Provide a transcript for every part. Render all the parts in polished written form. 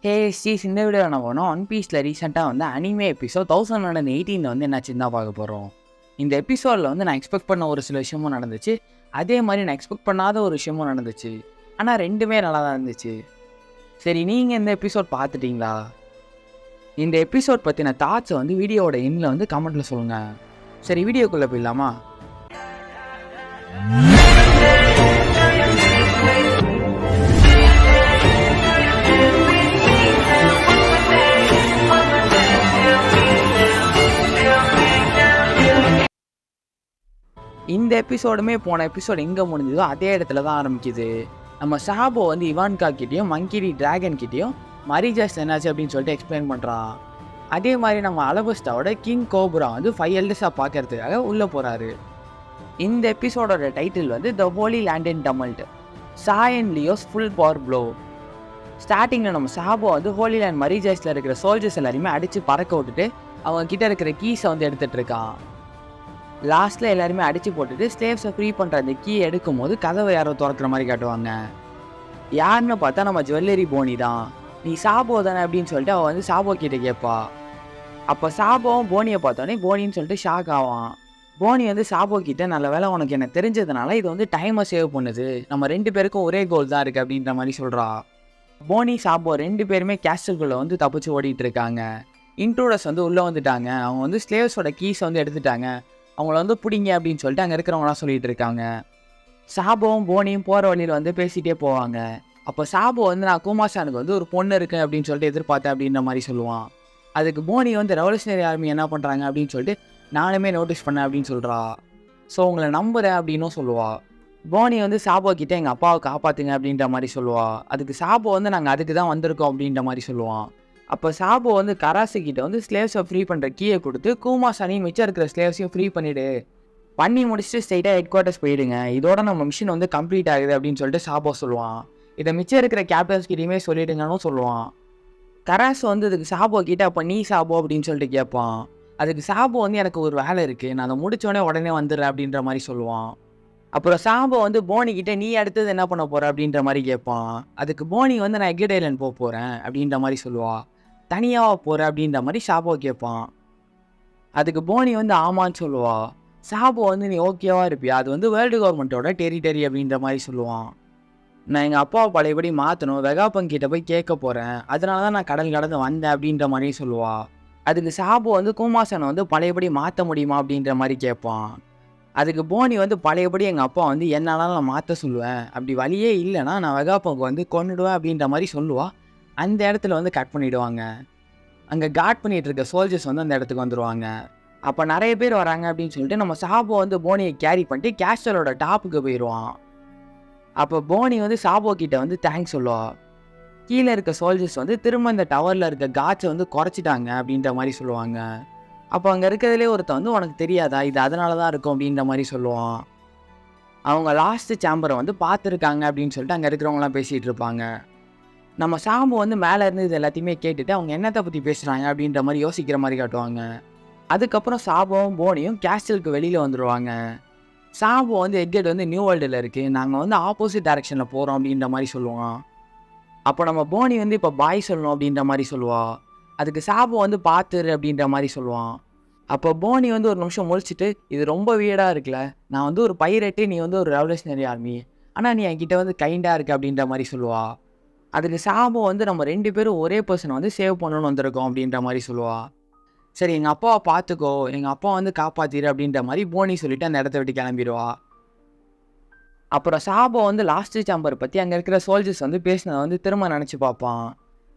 ஹே ஸ்டீஸ், இந்த வீடியோவில் நம்ம ஒன் பீஸில் ரீசெண்டாக வந்து அனிமே எபிசோட் 1118 வந்து என்னாச்சுன்னு தான் பார்க்க போகிறோம். இந்த எபிசோடில் வந்து நான் எக்ஸ்பெக்ட் பண்ண ஒரு சில விஷயமும் நடந்துச்சு, அதே மாதிரி நான் எக்ஸ்பெக்ட் பண்ணாத ஒரு விஷயமும் நடந்துச்சு. ஆனால் ரெண்டுமே நல்லா தான் இருந்துச்சு. சரி, நீங்கள் இந்த எபிசோட் பார்த்துட்டிங்களா? இந்த எபிசோட் பற்றின தாட்ஸை வந்து வீடியோவோட எண்ணில் வந்து கமெண்ட்டில் சொல்லுங்கள். சரி, வீடியோக்குள்ளே போயிடலாமா? இந்த எபிசோடுமே போன எபிசோட் எங்கே முடிஞ்சதோ அதே இடத்துல தான் ஆரம்பிக்குது. நம்ம ஷாபோ வந்து இவான்கா கிட்டேயும் மங்கிரி டிராகன் கிட்டேயும் மரிஜாஸ் என்னாச்சு அப்படின்னு சொல்லிட்டு எக்ஸ்பிளைன் பண்ணுறான். அதே மாதிரி நம்ம அலபஸ்டாவோட கிங் கோப்ரா வந்து 5 எல்டர்ஸாக பார்க்கறதுக்காக உள்ளே போகிறாரு. இந்த எபிசோடோட டைட்டில் வந்து the holy land in tumult, சாய் அண்ட் லியோஸ் ஃபுல் பவர் ப்ளோ. ஸ்டார்டிங்கில் நம்ம ஷாபோ வந்து ஹோலி லேண்ட் மரிஜாஸில் இருக்கிற சோல்ஜர்ஸ் எல்லாருமே அடித்து பறக்க விட்டுட்டு அவங்க கிட்ட இருக்கிற கீஸை வந்து எடுத்துகிட்டு இருக்கான். லாஸ்ட்டில் எல்லாருமே அடித்து போட்டுட்டு ஸ்லேவ்ஸை ஃப்ரீ பண்ணுற அந்த கீ எடுக்கும் போது கதவை யாரோ திறக்கிற மாதிரி காட்டுவாங்க. யாருன்னு பார்த்தா நம்ம ஜுவல்லரி போனி தான். நீ சாபோ தானே அப்படின்னு சொல்லிட்டு அவள் வந்து சாபோ கிட்ட கேட்பா. அப்போ சாபோவும் போனியை பார்த்தோன்னே போனின்னு சொல்லிட்டு ஷாக் ஆவான். போனி வந்து சாபோ கிட்ட நல்ல வேலை உனக்கு என்ன தெரிஞ்சதுனால இது வந்து டைமை சேவ் பண்ணுது, நம்ம 2 பேருக்கும் ஒரே கோல் தான் இருக்குது அப்படின்ற மாதிரி சொல்கிறா. போனி சாபோ 2 பேருமே கேஸ்டல்குள்ளே வந்து தப்பிச்சு ஓடிட்டு இருக்காங்க. இன்ட்ரூடர்ஸ் வந்து உள்ளே வந்துட்டாங்க. அவங்க வந்து ஸ்லேவ்ஸோட கீஸை வந்து எடுத்துட்டாங்க, அவங்கள வந்து பிடிங்க அப்படின்னு சொல்லிட்டு அங்கே இருக்கிறவங்களாம் சொல்லிட்டு இருக்காங்க. சாபோவும் போனியும் போகிற வழியில் வந்து பேசிகிட்டே போவாங்க. அப்போ சாபோ வந்து நான் கூமாசானுக்கு வந்து ஒரு பொண்ணு இருக்கு அப்படின்னு சொல்லிட்டு எதிர்பார்த்தேன் அப்படின்ற மாதிரி சொல்லுவான். அதுக்கு போனி வந்து ரெவல்யூஷனரி ஆர்மி என்ன பண்ணுறாங்க அப்படின்னு சொல்லிட்டு நானுமே நோட்டீஸ் பண்ணேன் அப்படின்னு சொல்கிறா. ஸோ உங்களை நம்புகிறேன் அப்படின்னும் சொல்லுவா. போனி வந்து சாபோ கிட்டே எங்கள் அப்பாவை காப்பாற்றுங்க அப்படின்ற மாதிரி சொல்லுவா. அதுக்கு சாபோ வந்து நாங்கள் அதுக்கு தான் வந்திருக்கோம் அப்படின்ற மாதிரி சொல்லுவான். அப்போ சாபோ வந்து கராசு கிட்ட வந்து ஸ்லேவ்ஸை ஃப்ரீ பண்ணுற கீயை கொடுத்து கூமாசானையும் மிச்சம் இருக்கிற ஸ்லேவ்ஸையும் ஃப்ரீ பண்ணி முடிச்சுட்டு ஸ்ட்ரைட்டாக ஹெட் குவார்ட்டர்ஸ் போயிடுங்க, இதோட நம்ம மிஷின் வந்து கம்ப்ளீட் ஆகுது அப்படின்னு சொல்லிட்டு சாபோ சொல்லுவான். இதை மிச்சம் இருக்கிற கேப்டன்ஸ் கிட்டையுமே சொல்லிடுங்கன்னு சொல்லுவான். கராசு வந்து அதுக்கு சாபோ கிட்ட அப்போ நீ சாபோ அப்படின்னு சொல்லிட்டு கேட்பான். அதுக்கு சாபோ வந்து எனக்கு ஒரு வேலை இருக்குது, நான் அதை முடித்தோடனே உடனே வந்துடுறேன் அப்படின்ற மாதிரி சொல்லுவான். அப்புறம் சாபோ வந்து போனி கிட்ட நீ அடுத்தது என்ன பண்ண போகிற அப்படின்ற மாதிரி கேட்பான். அதுக்கு போனி வந்து நான் எக்ஸைட் ஐலண்ட் போக போகிறேன் அப்படின்ற மாதிரி சொல்லுவா. தனியாக போகிற அப்படின்ற மாதிரி சாபோ கேட்பான். அதுக்கு போனி வந்து ஆமான்னு சொல்லுவா. சாபோ வந்து நீ ஓகேவா இருப்பியா, அது வந்து வேர்ல்டு கவர்மெண்ட்டோட டெரிட்டரி அப்படின்ற மாதிரி சொல்லுவான். நான் எங்கள் அப்பாவை பழையபடி மாற்றணும், வெகாப்பன் கிட்ட போய் கேட்க போகிறேன், அதனால தான் நான் கடல் கடந்து வந்தேன் அப்படின்ற மாதிரி சொல்லுவா. அதுக்கு சாபோ வந்து கூமாசனை வந்து பழையபடி மாற்ற முடியுமா அப்படின்ற மாதிரி கேட்பான். அதுக்கு போனி வந்து பழையபடி எங்கள் அப்பா வந்து என்னாலும் நான் மாற்ற சொல்லுவேன், அப்படி வழியே இல்லைன்னா நான் வெகாப்பனுக்கு வந்து கொன்னுடுவேன் அப்படின்ற மாதிரி சொல்லுவா. அந்த இடத்துல வந்து கட் பண்ணிவிடுவாங்க. அங்கே காட் பண்ணிகிட்டு இருக்க சோல்ஜர்ஸ் வந்து அந்த இடத்துக்கு வந்துடுவாங்க. அப்போ நிறைய பேர் வராங்க அப்படின்னு சொல்லிட்டு நம்ம சாபோ வந்து போனியை கேரி பண்ணிட்டு கேஸ்டலோட டாப்புக்கு போயிடுவான். அப்போ போனி வந்து சாபோ கிட்ட வந்து தேங்க்ஸ் சொல்லுவா. கீழே இருக்க சோல்ஜர்ஸ் வந்து திரும்ப இந்த டவரில் இருக்க காட்சை வந்து குறைச்சிட்டாங்க அப்படின்ற மாதிரி சொல்லுவாங்க. அப்போ அங்கே இருக்கிறதுலே ஒருத்தன் வந்து உனக்கு தெரியாதா இது அதனால தான் இருக்கும் அப்படின்ற மாதிரி சொல்லுவான். அவங்க லாஸ்ட் சேம்பரை வந்து பார்த்துருக்காங்க அப்படின்னு சொல்லிட்டு அங்கே இருக்கிறவங்களாம் பேசிகிட்டு இருப்பாங்க. நம்ம சாபோ வந்து மேலே இருந்து இது எல்லாத்தையுமே கேட்டுட்டு அவங்க என்னத்தை பற்றி பேசுகிறாங்க அப்படின்ற மாதிரி யோசிக்கிற மாதிரி காட்டுவாங்க. அதுக்கப்புறம் சாபோவும் போனியும் கேஸ்டலுக்கு வெளியில் வந்துடுவாங்க. சாபோ வந்து எக்கெட் வந்து நியூ வேர்ல்டில் இருக்குது, நாங்கள் வந்து ஆப்போசிட் டைரெக்ஷனில் போகிறோம் அப்படின்ற மாதிரி சொல்லுவான். அப்போ நம்ம போனி வந்து இப்போ பாய் சொல்லணும் அப்படின்ற மாதிரி சொல்லுவா. அதுக்கு சாபோ வந்து பார்த்துரு அப்படின்ற மாதிரி சொல்லுவான். அப்போ போனி வந்து ஒரு நிமிஷம் முழிச்சிட்டு இது ரொம்ப வீடாக இருக்குல்ல, நான் வந்து ஒரு பைரட்டு, நீ வந்து ஒரு ரெவல்யூஷனரி ஆர்மி, ஆனால் நீ என்கிட்ட வந்து கைண்டாக இருக்கு அப்படின்ற மாதிரி சொல்லுவா. அதுக்கு சாபோ வந்து நம்ம 2 பேரும் ஒரே பர்சனை வந்து சேவ் பண்ணணும்னு வந்திருக்கோம் அப்படின்ற மாதிரி சொல்லுவா. சரி, எங்கள் அப்பாவை பார்த்துக்கோ, எங்கள் அப்பா வந்து காப்பாற்றிடு அப்படின்ற மாதிரி போனி சொல்லிவிட்டு அந்த இடத்த விட்டு கிளம்பிடுவா. அப்புறம் சாபோ வந்து லாஸ்ட்டு சேம்பர் பற்றி அங்கே இருக்கிற சோல்ஜர்ஸ் வந்து பேசினதை வந்து திரும்ப நினச்சி பார்ப்பான்.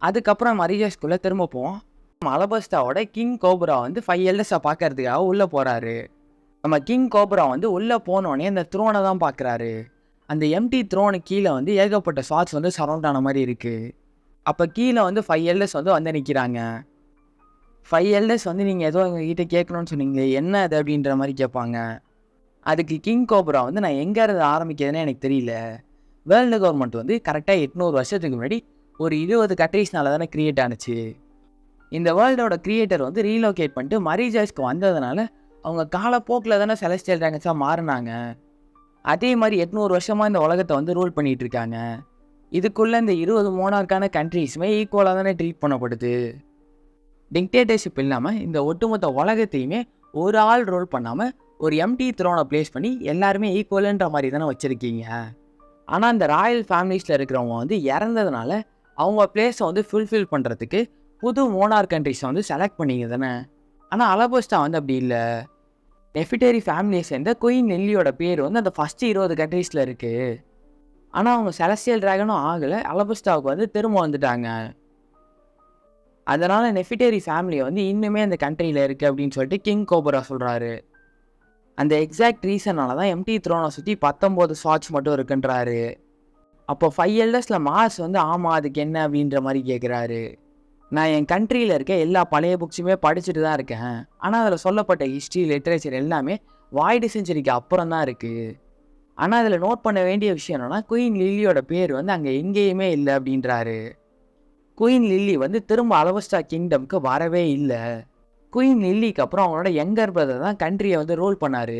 அதுக்கப்புறம் மரிஜாஸ்குள்ளே திரும்ப போவோம். அலபஸ்டாவோட கிங் கோப்ரா வந்து 5 எல்டர்ஸை பார்க்கறதுக்காக உள்ளே போகிறாரு. நம்ம கிங் கோப்ரா வந்து உள்ளே போனோடனே அந்த த்ரோனை தான் பார்க்குறாரு. அந்த எம்டி த்ரோனுக்கு கீழே வந்து ஏகப்பட்ட ஷாட்ஸ் வந்து சரௌண்ட் ஆன மாதிரி இருக்குது. அப்போ கீழே வந்து 5 எல்டர்ஸ் வந்து நிற்கிறாங்க. 5 எல்டர்ஸ் வந்து நீங்கள் ஏதோ எங்ககிட்ட கேட்கணும்னு சொன்னீங்களே, என்ன அது அப்படின்ற மாதிரி கேட்பாங்க. அதுக்கு கிங் கோப்ரா வந்து நான் எங்கே இருந்து ஆரம்பிக்கிறதுனே எனக்கு தெரியல, வேர்ல்டு கவர்மெண்ட் வந்து கரெக்டாக 800 வருஷத்துக்கு முன்னாடி ஒரு 20 கண்ட்ரீஸ்னால தானே க்ரியேட் ஆனிச்சு. இந்த வேர்ல்டோட க்ரியேட்டர் வந்து ரீலோகேட் பண்ணிட்டு மரிஜாஸ்க்கு வந்ததுனால அவங்க காலப்போக்கில் தானே செலஸ்டியல் ட்ராகன்ஸாக மாறினாங்க. அதே மாதிரி 800 வருஷமாக இந்த உலகத்தை வந்து ரூல் பண்ணிகிட்டு இருக்காங்க. இதுக்குள்ளே இந்த 20 மோனார்க்கான கண்ட்ரீஸுமே ஈக்குவலாக தானே ட்ரீட் பண்ணப்படுது. டிக்டேட்டர்ஷிப் இல்லாமல் இந்த ஒட்டுமொத்த உலகத்தையுமே ஒரு ஆள் ரோல் பண்ணாமல் ஒரு எம்டி த்ரோனை ப்ளேஸ் பண்ணி எல்லாருமே ஈக்குவலுன்ற மாதிரி தானே வச்சுருக்கீங்க. ஆனால் அந்த ராயல் ஃபேமிலிஸில் இருக்கிறவங்க வந்து இறந்ததுனால அவங்க பிளேஸை வந்து ஃபுல்ஃபில் பண்ணுறதுக்கு புது மோனார் கண்ட்ரிஸை வந்து செலக்ட் பண்ணிங்க தானே. ஆனால் அலபஸ்டா வந்து அப்படி இல்லை. நெஃபிடரி ஃபேமிலியை சேர்ந்த குயின் நெல்லியோட பேர் வந்து அந்த ஃபஸ்ட்டு 20 கண்ட்ரீஸில் இருக்குது. ஆனால் அவங்க செலஸ்டியல் ட்ராகனும் ஆகலை, அலபஸ்டாவுக்கு வந்து திரும்ப வந்துட்டாங்க. அதனால் நெஃபிடரி ஃபேமிலியை வந்து இன்னுமே அந்த கண்ட்ரியில் இருக்குது அப்படின்னு சொல்லிட்டு கிங் கோபரா சொல்கிறாரு. அந்த எக்ஸாக்ட் ரீசனால தான் எம்டி த்ரோனை சுற்றி 19 ஸ்வாட்ச் மட்டும் இருக்குன்றாரு. அப்போ 5 எல்டர்ஸில் மார்ஸ் வந்து ஆமாம் அதுக்கு என்ன அப்படின்ற மாதிரி கேட்குறாரு. நான் என் கண்ட்ரியில் இருக்க எல்லா பழைய புக்ஸுமே படிச்சுட்டு தான் இருக்கேன். ஆனால் அதில் சொல்லப்பட்ட ஹிஸ்ட்ரி லிட்ரேச்சர் எல்லாமே வாய்டு செஞ்சுரிக்கு அப்புறம் தான் இருக்குது. ஆனால் அதில் நோட் பண்ண வேண்டிய விஷயம் என்னென்னா குயின் லில்லியோட பேர் வந்து அங்கே எங்கேயுமே இல்லை அப்படின்றாரு. குயின் லில்லி வந்து திரும்ப அலபஸ்டா கிங்டம்க்கு வரவே இல்லை. குயின் லில்லிக்கு அப்புறம் அவங்களோட யங்கர் பிரதர் தான் கண்ட்ரியை வந்து ரூல் பண்ணார்.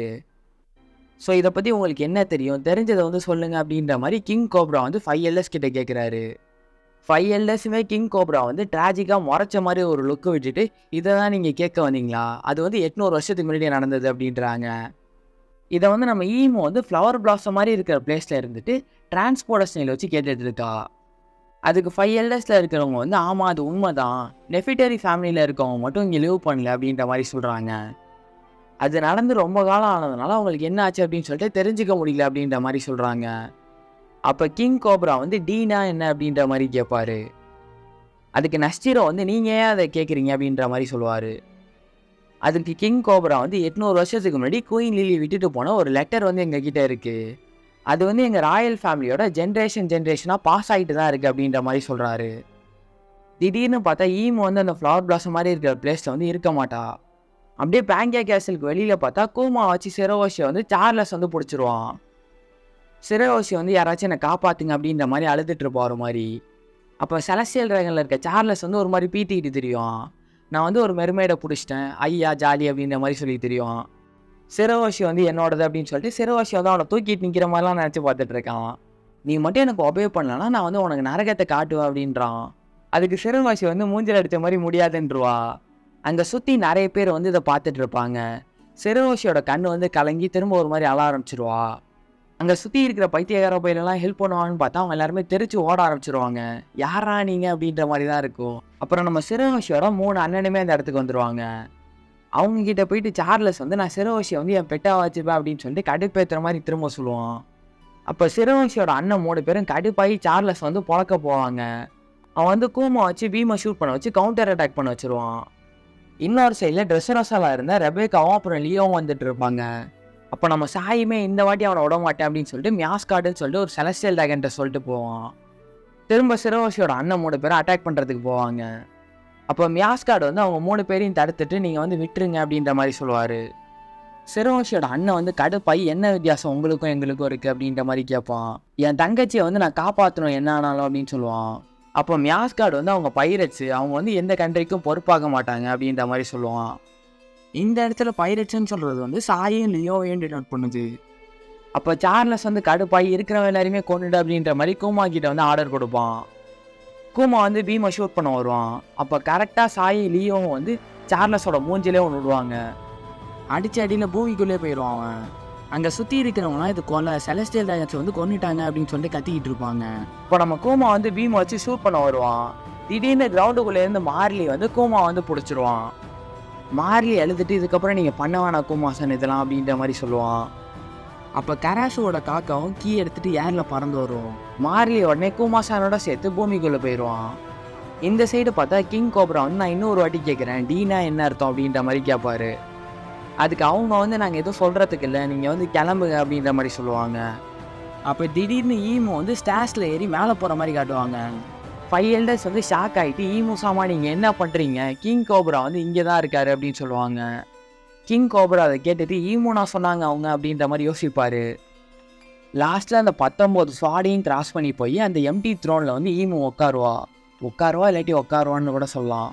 ஸோ இதை பற்றி உங்களுக்கு என்ன தெரியும், தெரிஞ்சதை வந்து சொல்லுங்கள் அப்படின்ற மாதிரி கிங் கோப்ரா வந்து 5 எல்டர்ஸ் கிட்ட கேட்குறாரு. 5 எல்டர்ஸுமே கிங் கோப்ரா வந்து ட்ராஜிக்காக முறைச்ச மாதிரி ஒரு லுக்கு விட்டுட்டு இதை தான் நீங்கள் கேட்க வந்தீங்களா, அது வந்து 800 வருஷத்துக்கு முன்னாடியே நடந்தது அப்படின்றாங்க. இதை வந்து நம்ம ஈமோ வந்து ஃப்ளவர் பிளாஸம் மாதிரி இருக்கிற பிளேஸில் இருந்துட்டு டிரான்ஸ்போர்டேஷனில் வச்சு கேட்டுட்டு இருக்கா. அதுக்கு 5 எல்டர்ஸில் இருக்கிறவங்க வந்து ஆமாம் அது உண்மை தான், நெஃபிடரி ஃபேமிலியில் இருக்கவங்க மட்டும் இங்கே லீவ் பண்ணல அப்படின்ற மாதிரி சொல்கிறாங்க. அது நடந்து ரொம்ப காலம் ஆனதுனால அவங்களுக்கு என்ன ஆச்சு அப்படின்னு சொல்லிட்டு தெரிஞ்சுக்க முடியல அப்படின்ற மாதிரி சொல்கிறாங்க. அப்போ கிங் கோப்ரா வந்து டீனா என்ன அப்படின்ற மாதிரி கேட்பாரு. அதுக்கு நஸ்டிரோ வந்து நீங்கள் ஏன் அதை கேட்குறீங்க அப்படின்ற மாதிரி சொல்லுவார். அதுக்கு கிங் கோப்ரா வந்து 800 வருஷத்துக்கு முன்னாடி குயின் லில்லி விட்டுட்டு போன ஒரு லெட்டர் வந்து எங்ககிட்ட இருக்குது. அது வந்து எங்கள் ராயல் ஃபேமிலியோட ஜென்ரேஷனாக பாஸ் ஆகிட்டு தான் இருக்குது அப்படின்ற மாதிரி சொல்கிறாரு. திடீர்னு பார்த்தா ஈம் வந்து அந்த ஃப்ளவர் பிளாஸம் மாதிரி இருக்கிற பிளேஸில் வந்து இருக்க மாட்டா. அப்படியே பேங்கியா கேசலுக்கு வெளியில் பார்த்தா கூமா வச்சு சிரோஷியை வந்து சார்லஸ் வந்து பிடிச்சிருவான். சிரோஷி வந்து யாராச்சும் என்னை காப்பாற்றுங்க அப்படின்ற மாதிரி அழுதுட்டு இருப்பா ஒரு மாதிரி. அப்போ செலஸ்டியல் ட்ராகனில் இருக்க சார்லஸ் வந்து ஒரு மாதிரி பீத்திக்கிட்டு தெரியும். நான் வந்து ஒரு மெர்மைடை பிடிச்சிட்டேன், ஐயா ஜாலி அப்படின்ற மாதிரி சொல்லி தெரியும். சிரோஷி வந்து என்னோடது அப்படின்னு சொல்லிட்டு சிரோஷி வந்து அவனை தூக்கிட்டு நிற்கிற மாதிரிலாம் நினச்சி பார்த்துட்டு இருக்கான். நீ மட்டும் எனக்கு ஒபே பண்ணலன்னா நான் வந்து உனக்கு நரகத்தை காட்டுவேன் அப்படின்றான். அதுக்கு சிரோஷி வந்து மூஞ்சில் அடித்த மாதிரி முடியாதுன்றவா. அங்கே சுற்றி நிறைய பேர் வந்து இதை பார்த்துட்டு இருப்பாங்க. சிரோஷியோட கண் வந்து கலங்கி திரும்ப ஒரு மாதிரி அழ ஆரம்பிச்சிருவா. அங்கே சுற்றி இருக்கிற பைத்தியக்கார பையனெல்லாம் ஹெல்ப் பண்ணுவான்னு பார்த்தா அவங்க எல்லாருமே தெரிச்சு ஓட ஆரம்பிச்சிருவாங்க. யாரா நீங்கள் அப்படின்ற மாதிரி தான் இருக்கும். அப்புறம் நம்ம சிரோஷியோட 3 அண்ணனுமே அந்த இடத்துக்கு வந்துடுவாங்க. அவங்கக்கிட்ட போயிட்டு சார்லஸ் வந்து நான் சிரோஷியை வந்து என் பெட்டாக வச்சுப்பேன் அப்படின்னு சொல்லிட்டு கடுப்பேற்றுற மாதிரி திரும்ப சொல்லுவான். அப்போ சிரோஷியோட அண்ணன் 3 பேரும் கடுப்பாகி சார்லஸ் வந்து பொழக்க போவாங்க. அவன் வந்து கூமா வச்சு பீமை ஷூட் பண்ண வச்சு கவுண்டர் அட்டாக் பண்ண வச்சுருவான். இன்னொரு சைடில் ட்ரெஸ்ஸரோஸாலாக இருந்த ரெபேக்காவும் அப்புறம் லியோவும் வந்துட்டு இருப்பாங்க. அப்போ நம்ம சாயுமே இந்த வாட்டி அவனை விட மாட்டேன் அப்படின்னு சொல்லிட்டு மியாஸ்கார்டுன்னு சொல்லிட்டு ஒரு செலஸ்டியல் ட்ராகன்ட்ட சொல்லிட்டு போவான். திரும்ப சிரோஷியோட அண்ணன் 3 பேரும் அட்டாக் பண்ணுறதுக்கு போவாங்க. அப்போ மியாஸ்கார்டு வந்து அவங்க 3 பேரையும் தடுத்துட்டு நீங்கள் வந்து விட்டுருங்க அப்படின்ற மாதிரி சொல்லுவார். சிரோஷியோட அண்ணன் வந்து கடுப்பாய் என்ன வித்தியாசம் உங்களுக்கும் எங்களுக்கும் இருக்குது அப்படின்ற மாதிரி கேட்பான். என் தங்கச்சியை வந்து நான் காப்பாற்றணும் என்ன ஆனாலும் அப்படின்னு சொல்லுவான். அப்போ மியாஸ்கார்டு வந்து அவங்க பைரட்ஸு, அவங்க வந்து எந்த கண்ட்ரிக்கும் பொறுப்பாக மாட்டாங்க அப்படின்ற மாதிரி சொல்லுவான். இந்த இடத்துல பைரட்ஸ்ன்னு சொல்கிறது வந்து சாயும் லியோவையும் டினோட் பண்ணுது. அப்போ சார்லஸ் வந்து கடுப்பாய் இருக்கிறவங்க எல்லாருமே கொண்டுடு அப்படின்ற மாதிரி கூமா கிட்ட வந்து ஆர்டர் கொடுப்பான். கூமா வந்து பீமை ஷூட் பண்ண வருவான். அப்போ கரெக்டாக சாயி லியோவும் வந்து சார்லஸோட மூஞ்சிலே ஒன்று விடுவாங்க. அடித்து அடியில் பூமிக்குள்ளே போயிடுவான் அவன். அங்கே சுற்றி இருக்கிறவங்களாம் இது கொலை செலஸ்டியல் ட்ராகன்ஸ் வந்து கொண்டுட்டாங்க அப்படின்னு சொல்லிட்டு கத்திக்கிட்டு இருப்பாங்க. இப்போ நம்ம கூமா வந்து பீமை வச்சு ஷூட் பண்ண வருவான். திடீர்னு கிரவுண்டுக்குள்ளேருந்து மார்லி வந்து கூமா வந்து பிடிச்சிருவான். மார்லி எழுதிட்டு இதுக்கப்புறம் நீங்கள் பண்ண வேணாம் கூமாசன் இதெல்லாம் அப்படின்ற மாதிரி சொல்லுவான். அப்போ கராசுவோட காக்காவும் கீ எடுத்துகிட்டு ஏரில் பறந்து வரும். மார்லி உடனே கூமாசானோட சேர்த்து பூமிக்குள்ளே போயிடுவான். இந்த சைடு பார்த்தா கிங் கோப்ரா வந்து நான் இன்னொரு வாட்டி கேட்குறேன் டீனா என்ன அர்த்தம் அப்படின்ற மாதிரி கேட்பாரு. அதுக்கு அவங்க வந்து நாங்கள் எதுவும் சொல்கிறதுக்கு இல்லை, நீங்கள் வந்து கிளம்புங்க அப்படின்ற மாதிரி சொல்லுவாங்க. அப்போ திடீர்னு ஈமோ வந்து ஸ்டாஸில் ஏறி மேலே போகிற மாதிரி காட்டுவாங்க. 5 எல்டர்ஸ் வந்து ஷாக் ஆகிட்டு ஈமோசாமா நீங்கள் என்ன பண்ணுறீங்க, கிங் கோப்ரா வந்து இங்கே தான் இருக்காரு அப்படின்னு சொல்லுவாங்க. கிங் கோப்ரா அதை கேட்டுட்டு ஈமோனா சொன்னாங்க அவங்க அப்படின்ற மாதிரி யோசிப்பார். லாஸ்ட்டில் அந்த 19 ஸ்வாடையும் கிராஸ் பண்ணி போய் அந்த எம்டி த்ரோனில் வந்து ஈமோ உட்காருவா இல்லாட்டி உட்காருவான்னு கூட சொல்லலாம்.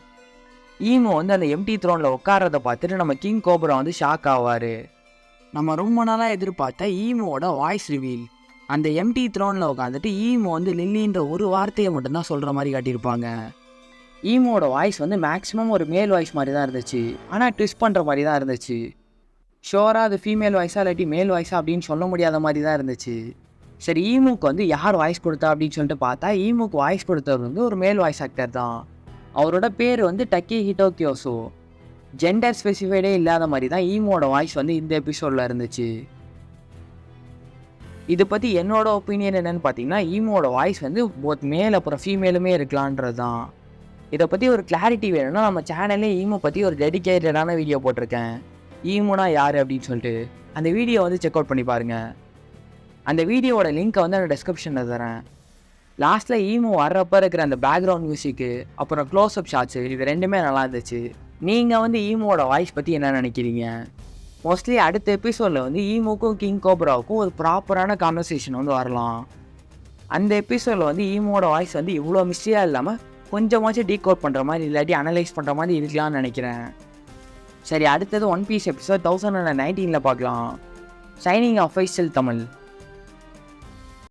ஈமோ வந்து அந்த எம்டி த்ரோனில் உட்காரதை பார்த்துட்டு நம்ம கிங் கோப்ரா வந்து ஷாக் ஆவார். நம்ம ரொம்ப நாளாக எதிர்பார்த்த ஈமோட வாய்ஸ் ரிவீல். அந்த எம்டி த்ரோனில் உட்காந்துட்டு ஈமோ வந்து லில்லின்ற ஒரு வார்த்தையை மட்டும்தான் சொல்கிற மாதிரி காட்டியிருப்பாங்க. ஈமோட வாய்ஸ் வந்து மேக்ஸிமம் ஒரு மேல் வாய்ஸ் மாதிரி தான் இருந்துச்சு, ஆனால் ட்விஸ்ட் பண்ணுற மாதிரி தான் இருந்துச்சு. ஷோராக அது ஃபீமேல் வாய்ஸாக இல்லாட்டி மேல் வாய்ஸா அப்படின்னு சொல்ல முடியாத மாதிரி தான் இருந்துச்சு. சரி, ஈமுக்கு வந்து யார் வாய்ஸ் கொடுத்தா அப்படின்னு சொல்லிட்டு பார்த்தா, ஈமுக்கு வாய்ஸ் கொடுத்தவர் வந்து ஒரு மேல் வாய்ஸ் ஆக்டர் தான். அவரோட பேர் வந்து டக்கிஹிட்டோ கியோசோ. ஜெண்டர் ஸ்பெசிஃபைடே இல்லாத மாதிரி தான் ஈமோட வாய்ஸ் வந்து இந்த எபிசோடில் இருந்துச்சு. இதை பற்றி என்னோட ஒப்பீனியன் என்னென்னு பார்த்தீங்கன்னா, ஈமோட வாய்ஸ் வந்து போத் மேல் அப்புறம் ஃபீமேலுமே இருக்கலான்றது தான். இதை பற்றி ஒரு கிளாரிட்டி வேணும்னா நம்ம சேனல்லே ஈமோ பற்றி ஒரு டெடிக்கேட்டடான வீடியோ போட்டிருக்கேன், ஈமோனா யார் அப்படின்னு சொல்லிட்டு. அந்த வீடியோ வந்து செக் அவுட் பண்ணி பாருங்கள். அந்த வீடியோவோட லிங்க்கை வந்து நான் டிஸ்கிரிப்ஷனில் தரேன். லாஸ்ட்டில் ஈமோ வர்றப்போ இருக்கிற அந்த பேக்ரவுண்ட் மியூசிக்கு அப்புறம் க்ளோஸ்அப் ஷாட்ஸு இது ரெண்டுமே நல்லா இருந்துச்சு. நீங்கள் வந்து ஈமோட வாய்ஸ் பற்றி என்ன நினைக்கிறீங்க? மோஸ்ட்லி அடுத்த எபிசோடில் வந்து ஈமோக்கும் கிங் கோப்ராவுக்கும் ஒரு ப்ராப்பரான கான்வர்சேஷன் வந்து வரலாம். அந்த எபிசோடில் வந்து ஈமோட வாய்ஸ் வந்து இவ்வளோ மிஸ்டரியாக இல்லாமல் கொஞ்சமாச்சும் டீகோட் பண்ணுற மாதிரி இல்லாட்டி அனலைஸ் பண்ணுற மாதிரி இருக்கலாம்னு நினைக்கிறேன். சரி, அடுத்தது ஒன் பீஸ் எபிசோட் 1019 பார்க்கலாம். Signing off Faisal Tamil.